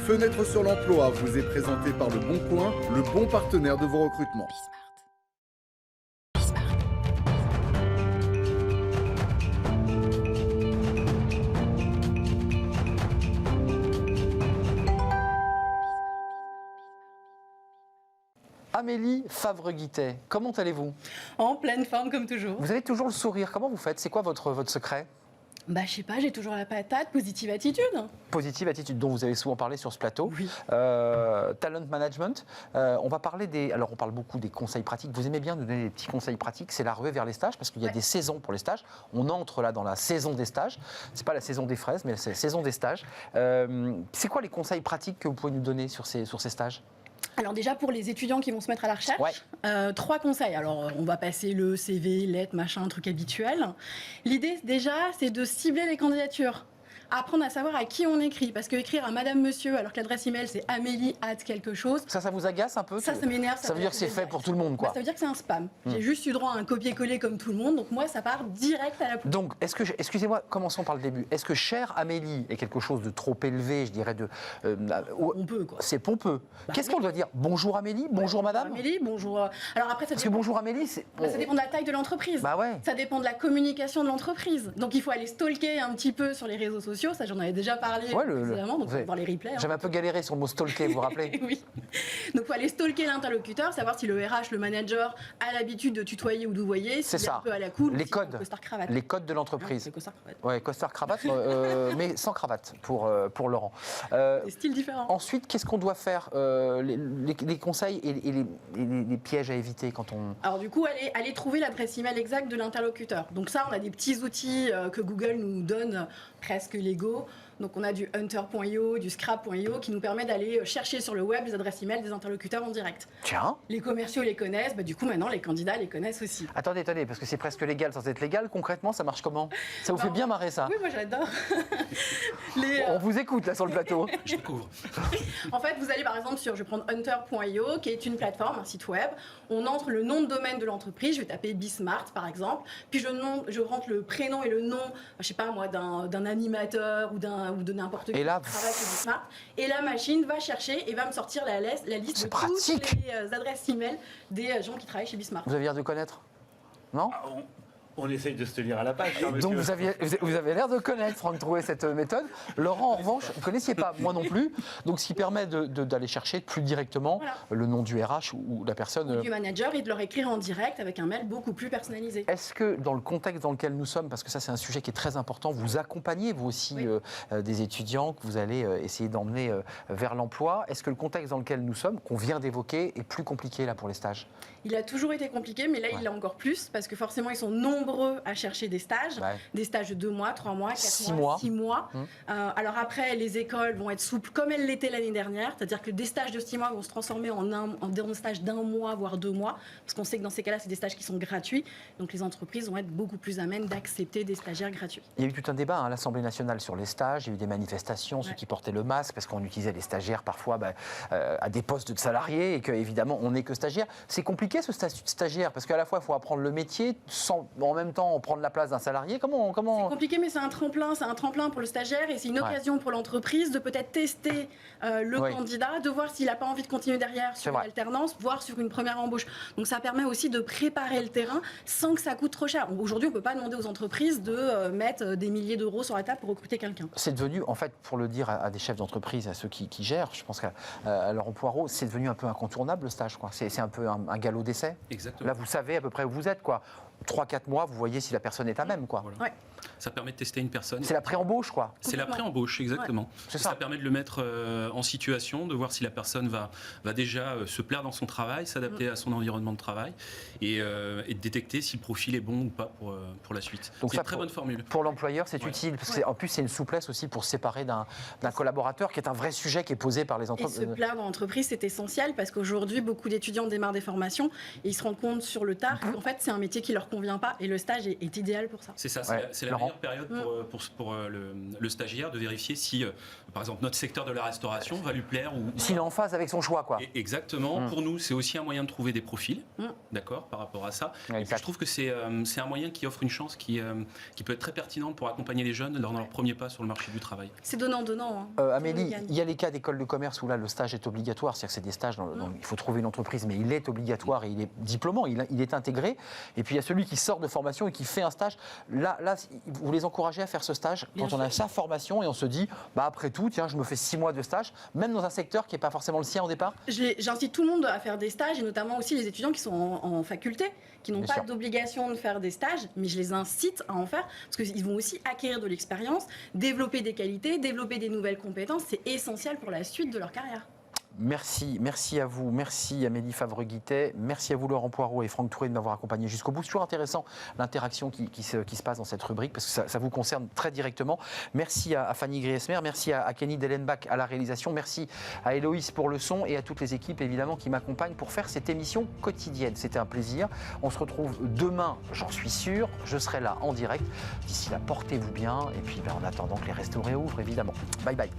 Fenêtre sur l'emploi vous est présenté par Le Bon Coin, le bon partenaire de vos recrutements. Amélie Favre-Guittet, comment allez-vous? En pleine forme comme toujours. Vous avez toujours le sourire, comment vous faites? C'est quoi votre secret? Bah je sais pas, j'ai toujours la patate, positive attitude. Positive attitude dont vous avez souvent parlé sur ce plateau. Oui. Talent management, on va parler alors on parle beaucoup des conseils pratiques. Vous aimez bien nous donner des petits conseils pratiques, c'est la ruée vers les stages parce qu'il y a des saisons pour les stages. On entre là dans la saison des stages. C'est pas la saison des fraises, mais c'est la saison des stages. C'est quoi les conseils pratiques que vous pouvez nous donner sur ces stages? Alors déjà pour les étudiants qui vont se mettre à la recherche, 3 conseils. Alors on va passer le CV, lettre, machin, truc habituel. L'idée déjà c'est de cibler les candidatures. Apprendre à savoir à qui on écrit, parce que écrire à Madame Monsieur alors que l'adresse email c'est Amélie quelque chose. Ça vous agace un peu? Ça m'énerve. Ça veut dire que c'est fait pour tout le monde, quoi. Bah, ça veut dire que c'est un spam. J'ai juste eu droit à un copier-coller comme tout le monde, donc moi ça part direct à la poubelle. Donc, excusez-moi, commençons par le début. Est-ce que chère Amélie est quelque chose de trop élevé, je dirais Pompeux, quoi. C'est pompeux. Qu'est-ce qu'on doit dire? Bonjour Amélie, bonjour madame. Amélie, bonjour. Alors après ça Parce que bonjour Amélie, ça dépend de la taille de l'entreprise. Bah ouais. Ça dépend de la communication de l'entreprise. Donc il faut aller stalker un petit peu sur les réseaux sociaux. Ça j'en avais déjà parlé précédemment, donc voir les replays. J'avais un peu galéré sur le mot stalker, vous vous rappelez? Oui. Donc il faut aller stalker l'interlocuteur, savoir si le RH, le manager a l'habitude de tutoyer ou d'ouvoyer. C'est ça. Un peu à la cool. Les codes. Les codes de l'entreprise. Ouais, costard cravate, mais sans cravate pour Laurent. Des styles différents. Ensuite, qu'est-ce qu'on doit faire? Les conseils et les pièges à éviter quand on... Alors du coup, aller trouver l'adresse email exacte de l'interlocuteur. Donc ça, on a des petits outils que Google nous donne presque légaux. Donc on a du hunter.io, du scrap.io qui nous permet d'aller chercher sur le web les adresses email des interlocuteurs en direct. Tiens. Les commerciaux les connaissent, du coup maintenant les candidats les connaissent aussi. Attendez, parce que c'est presque légal sans être légal. Concrètement, ça marche comment? Ça vous fait bien marrer ça? Oui, moi j'adore. On vous écoute là sur le plateau. Je découvre. En fait, vous allez par exemple je vais prendre hunter.io qui est une plateforme, un site web. On entre le nom de domaine de l'entreprise, je vais taper Bismart par exemple, puis je rentre le prénom et le nom, je sais pas moi, d'un animateur ou de n'importe qui qui travaille chez Bismart. Et la machine va chercher et va me sortir la liste de toutes les adresses email des gens qui travaillent chez Bismart. Vous avez l'air de connaître? Non? On essaye de se tenir à la page. Donc vous avez l'air de connaître, Franck Drouet, cette méthode. Laurent, en revanche, vous ne connaissiez pas, moi non plus. Donc ce qui permet d'aller chercher plus directement le nom du RH ou la personne. Ou du manager et de leur écrire en direct avec un mail beaucoup plus personnalisé. Est-ce que dans le contexte dans lequel nous sommes, parce que ça c'est un sujet qui est très important, vous accompagnez vous aussi des étudiants que vous allez essayer d'emmener vers l'emploi. Est-ce que le contexte dans lequel nous sommes, qu'on vient d'évoquer, est plus compliqué là pour les stages? Il a toujours été compliqué, mais là il l'est encore plus parce que forcément ils sont nombreux à chercher des stages de 2 mois, 3 mois, 4 mois, 6 mois. Alors après, les écoles vont être souples comme elles l'étaient l'année dernière, c'est-à-dire que des stages de 6 mois vont se transformer en des stages d'1 mois, voire 2 mois, parce qu'on sait que dans ces cas-là, c'est des stages qui sont gratuits, donc les entreprises vont être beaucoup plus amènes d'accepter des stagiaires gratuits. Il y a eu tout un débat à l'Assemblée nationale sur les stages, il y a eu des manifestations, ceux qui portaient le masque, parce qu'on utilisait les stagiaires parfois à des postes de salariés, et qu'évidemment, on n'est que stagiaire. C'est compliqué ce statut de stagiaire, parce qu'à la fois, il faut apprendre le métier, sans en même temps prendre la place d'un salarié. Comment... C'est compliqué, mais c'est un tremplin pour le stagiaire et c'est une occasion pour l'entreprise de peut-être tester le candidat, de voir s'il n'a pas envie de continuer derrière sur l'alternance, voire sur une première embauche. Donc ça permet aussi de préparer le terrain sans que ça coûte trop cher. Aujourd'hui, on ne peut pas demander aux entreprises de mettre des milliers d'euros sur la table pour recruter quelqu'un. C'est devenu, en fait, pour le dire à des chefs d'entreprise, à ceux qui gèrent, je pense qu'à Laurent Poirot, c'est devenu un peu incontournable le stage, quoi. C'est un peu un galop d'essai. Exactement. Là, vous savez à peu près où vous êtes, quoi. 3-4 mois, vous voyez si la personne est à même, quoi. Voilà. Ouais. Ça permet de tester une personne. C'est la pré-embauche, quoi. C'est la pré-embauche, exactement. Ouais. Ça permet de le mettre en situation, de voir si la personne va déjà se plaire dans son travail, s'adapter à son environnement de travail et de détecter si le profil est bon ou pas pour la suite. Donc c'est une très bonne formule. Pour l'employeur, c'est utile, parce qu'en plus, c'est une souplesse aussi pour se séparer d'un collaborateur, qui est un vrai sujet qui est posé par les entreprises. Et se plaire dans l'entreprise, c'est essentiel, parce qu'aujourd'hui, beaucoup d'étudiants démarrent des formations et ils se rendent compte sur le tard qu'en fait, c'est un métier qui leur convient pas et le stage est idéal pour ça. C'est ça, c'est la meilleure période pour le stagiaire de vérifier si, par exemple, notre secteur de la restauration va lui plaire. S'il est en phase avec son choix, quoi. Exactement. Pour nous, c'est aussi un moyen de trouver des profils, d'accord, par rapport à ça. Et puis, je trouve que c'est un moyen qui offre une chance qui peut être très pertinente pour accompagner les jeunes dans leur premier pas sur le marché du travail. C'est donnant-donnant. Amélie, il y a les cas d'école de commerce où là, le stage est obligatoire, c'est-à-dire que c'est des stages dont il faut trouver une entreprise, mais il est obligatoire et il est diplômant, il est intégré. Et puis il y a celui qui sort de formation et qui fait un stage. Là, vous les encouragez à faire ce stage quand on a sa formation et on se dit, après tout, tiens, je me fais 6 mois de stage, même dans un secteur qui n'est pas forcément le sien au départ. J'incite tout le monde à faire des stages et notamment aussi les étudiants qui sont en faculté, qui n'ont pas d'obligation de faire des stages, mais je les incite à en faire parce qu'ils vont aussi acquérir de l'expérience, développer des qualités, développer des nouvelles compétences. C'est essentiel pour la suite de leur carrière. Merci à vous, merci Amélie Favre-Guittet, merci à vous Laurent Poirot et Franck Touré de m'avoir accompagné jusqu'au bout. C'est toujours intéressant l'interaction qui se passe dans cette rubrique parce que ça vous concerne très directement. Merci à Fanny Griesmer, merci à Kenny Dellenbach à la réalisation, merci à Héloïse pour le son et à toutes les équipes évidemment qui m'accompagnent pour faire cette émission quotidienne. C'était un plaisir. On se retrouve demain, j'en suis sûr, je serai là en direct. D'ici là, portez-vous bien et puis en attendant que les restos réouvrent évidemment. Bye bye.